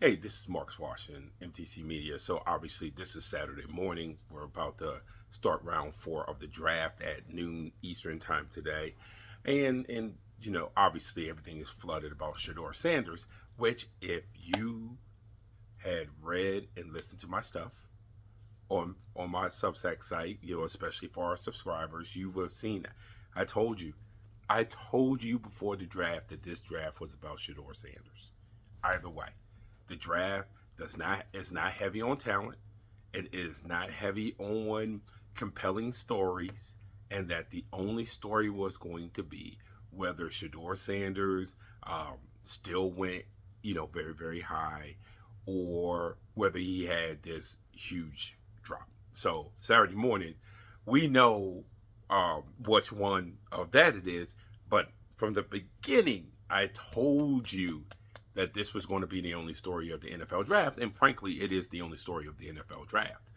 Hey, this is Marcus Washington, MTC Media. So obviously, this is Saturday morning. We're about to start round 4 of the draft at noon Eastern time today, and obviously everything is flooded about Shadeur Sanders. Which, if you had read and listened to my stuff on my Substack site, especially for our subscribers, you would have seen that. I told you, I told you before the draft that this draft was about Shadeur Sanders. Either way. The draft does not is not heavy on talent. It is not heavy on compelling stories, and that the only story was going to be whether Shadeur Sanders still went, very very high, or whether he had this huge drop. So Saturday morning, we know which one of that it is, but from the beginning, I told you that this was going to be the only story of the NFL draft. And frankly, it is the only story of the NFL draft.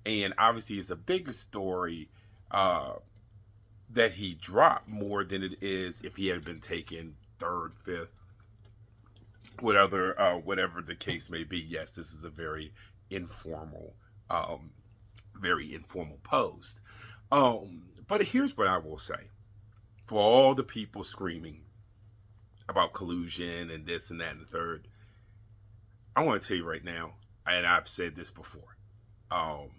And obviously, it's a bigger story that he dropped more than it is if he had been taken third, fifth, whatever the case may be. Yes, this is a informal, very informal post. But here's what I will say: for all the people screaming about collusion and this and that and the third, I want to tell you right now, and I've said this before, um,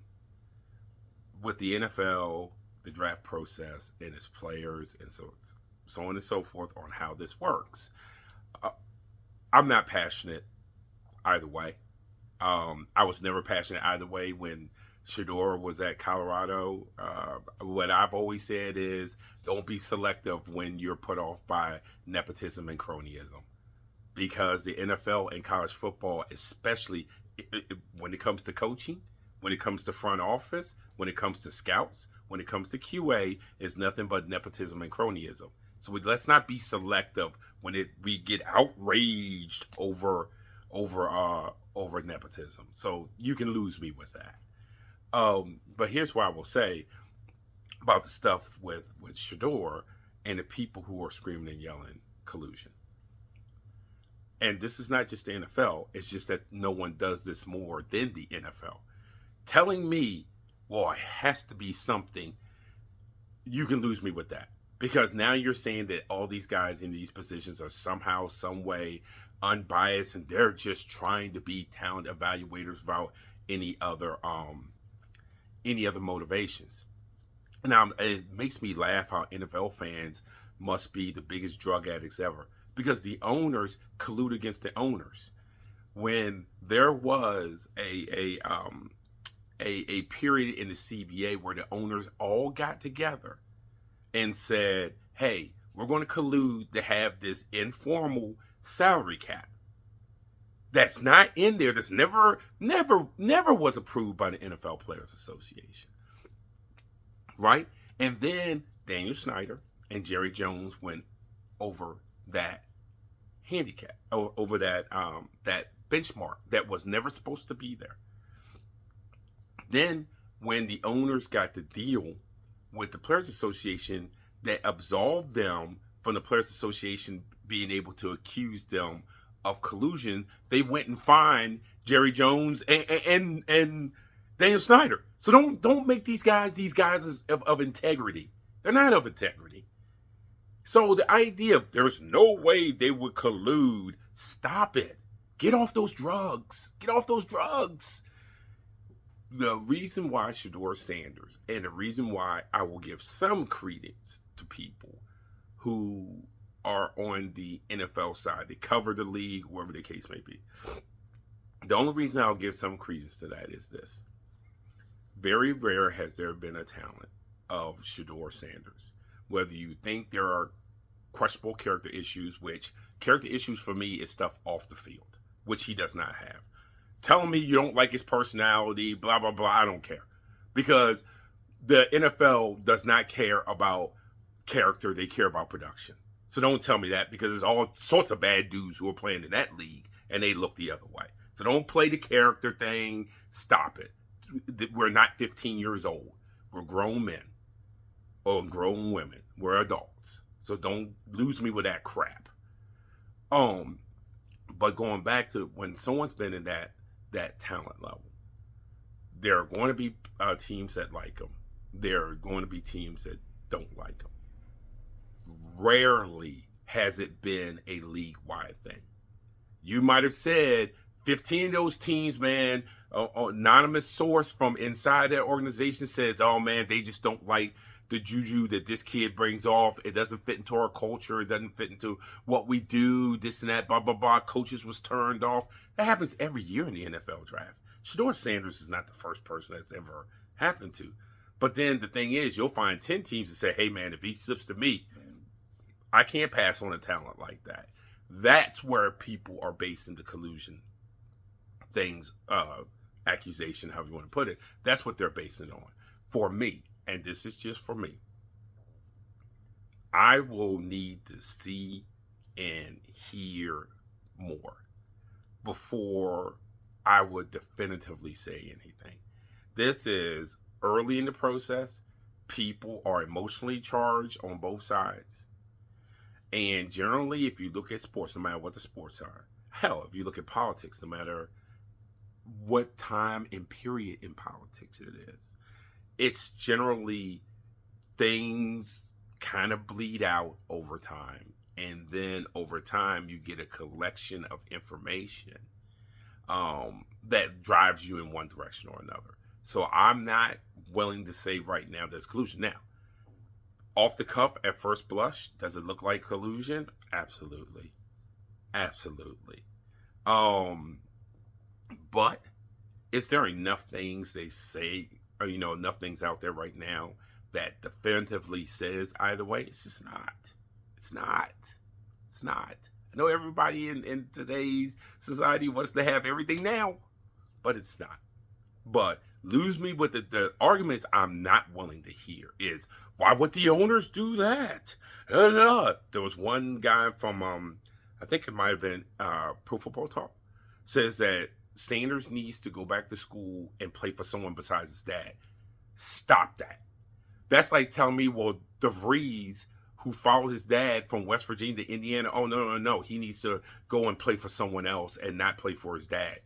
with the NFL, the draft process, and its players, and so on and so forth on how this works. Uh, I'm not passionate either way. I was never passionate either way when Shador was at Colorado. What I've always said is don't be selective when you're put off by nepotism and cronyism. Because the NFL and college football, especially when it comes to coaching, when it comes to front office, when it comes to scouts, when it comes to QA, is nothing but nepotism and cronyism. So let's not be selective when we get outraged over nepotism. So you can lose me with that. But here's what I will say about the stuff with Shador and the people who are screaming and yelling collusion. And this is not just the NFL, it's just that no one does this more than the NFL. Telling me, well, it has to be something, you can lose me with that. Because now you're saying that all these guys in these positions are somehow, some way unbiased, and they're just trying to be talent evaluators without any other motivations. Now, it makes me laugh how NFL fans must be the biggest drug addicts ever, because the owners collude against the owners. When there was a period in the CBA where the owners all got together and said, "Hey, we're going to collude to have this informal salary cap." That's not in there. That's never was approved by the NFL Players Association, right? And then Daniel Snyder and Jerry Jones went over that handicap, over that benchmark that was never supposed to be there. Then, when the owners got to deal with the Players Association that absolved them from the Players Association being able to accuse them of collusion, they went and fined Jerry Jones and Daniel Snyder. So don't make these guys of integrity. They're not of integrity. So the idea of there's no way they would collude, stop it. Get off those drugs. Get off those drugs. The reason why Shadeur Sanders, and the reason why I will give some credence to people who are on the NFL side, they cover the league, wherever the case may be. The only reason I'll give some credence to that is this: very rare has there been a talent of Shadeur Sanders. Whether you think there are questionable character issues, which character issues for me is stuff off the field, which he does not have. Telling me you don't like his personality, blah, blah, blah, I don't care. Because the NFL does not care about character, they care about production. So don't tell me that, because there's all sorts of bad dudes who are playing in that league and they look the other way. So don't play the character thing. Stop it. We're not 15 years old. We're grown men or grown women. We're adults. So don't lose me with that crap. But going back to when someone's been in that talent level, there are going to be teams that like them. There are going to be teams that don't like them. Rarely has it been a league-wide thing. You might have said 15 of those teams, man, anonymous source from inside that organization says, oh, man, they just don't like the juju that this kid brings off. It doesn't fit into our culture. It doesn't fit into what we do, this and that, blah, blah, blah. Coaches was turned off. That happens every year in the NFL draft. Shadeur Sanders is not the first person that's ever happened to. But then the thing is, you'll find 10 teams that say, hey, man, if he slips to me, I can't pass on a talent like that. That's where people are basing the collusion things, accusation, however you want to put it. That's what they're basing it on. For me, and this is just for me, I will need to see and hear more before I would definitively say anything. This is early in the process. People are emotionally charged on both sides. And generally, if you look at sports, no matter what the sports are, hell, if you look at politics, no matter what time and period in politics it is, it's generally things kind of bleed out over time. And then over time, you get a collection of information that drives you in one direction or another. So I'm not willing to say right now there's collusion. Now, off the cuff, at first blush, does it look like collusion? Absolutely. Absolutely. But is there enough things they say, or, enough things out there right now that definitively says either way? It's just not. It's not. It's not. I know everybody in today's society wants to have everything now, but it's not. But lose me with the arguments I'm not willing to hear is, why would the owners do that? There was one guy from, I think it might have been Pro Football Talk, says that Sanders needs to go back to school and play for someone besides his dad. Stop that. That's like telling me, well, DeVries, who followed his dad from West Virginia to Indiana, oh, no. He needs to go and play for someone else and not play for his dad.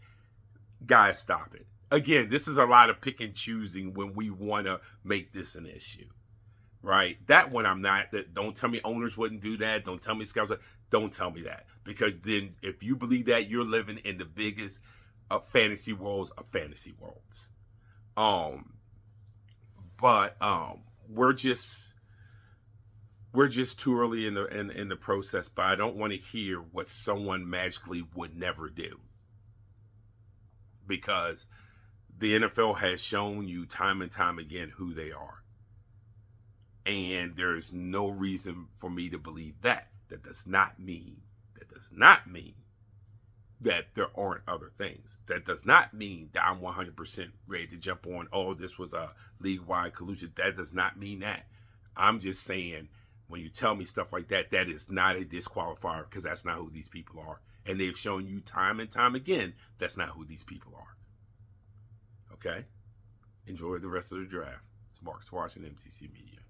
Guys, stop it. Again, this is a lot of pick and choosing when we want to make this an issue, right? That one I'm not. Don't tell me owners wouldn't do that. Don't tell me scouts. Don't tell me that. Because then if you believe that, you're living in the biggest fantasy worlds of fantasy worlds. But we're just too early in the process. But I don't want to hear what someone magically would never do, because the NFL has shown you time and time again who they are. And there's no reason for me to believe that. That does not mean that there aren't other things. That does not mean that I'm 100% ready to jump on, oh, this was a league-wide collusion. That does not mean that. I'm just saying, when you tell me stuff like that, that is not a disqualifier, because that's not who these people are. And they've shown you time and time again, that's not who these people are. Okay? Enjoy the rest of the draft. It's Marcus Washington, MCC Media.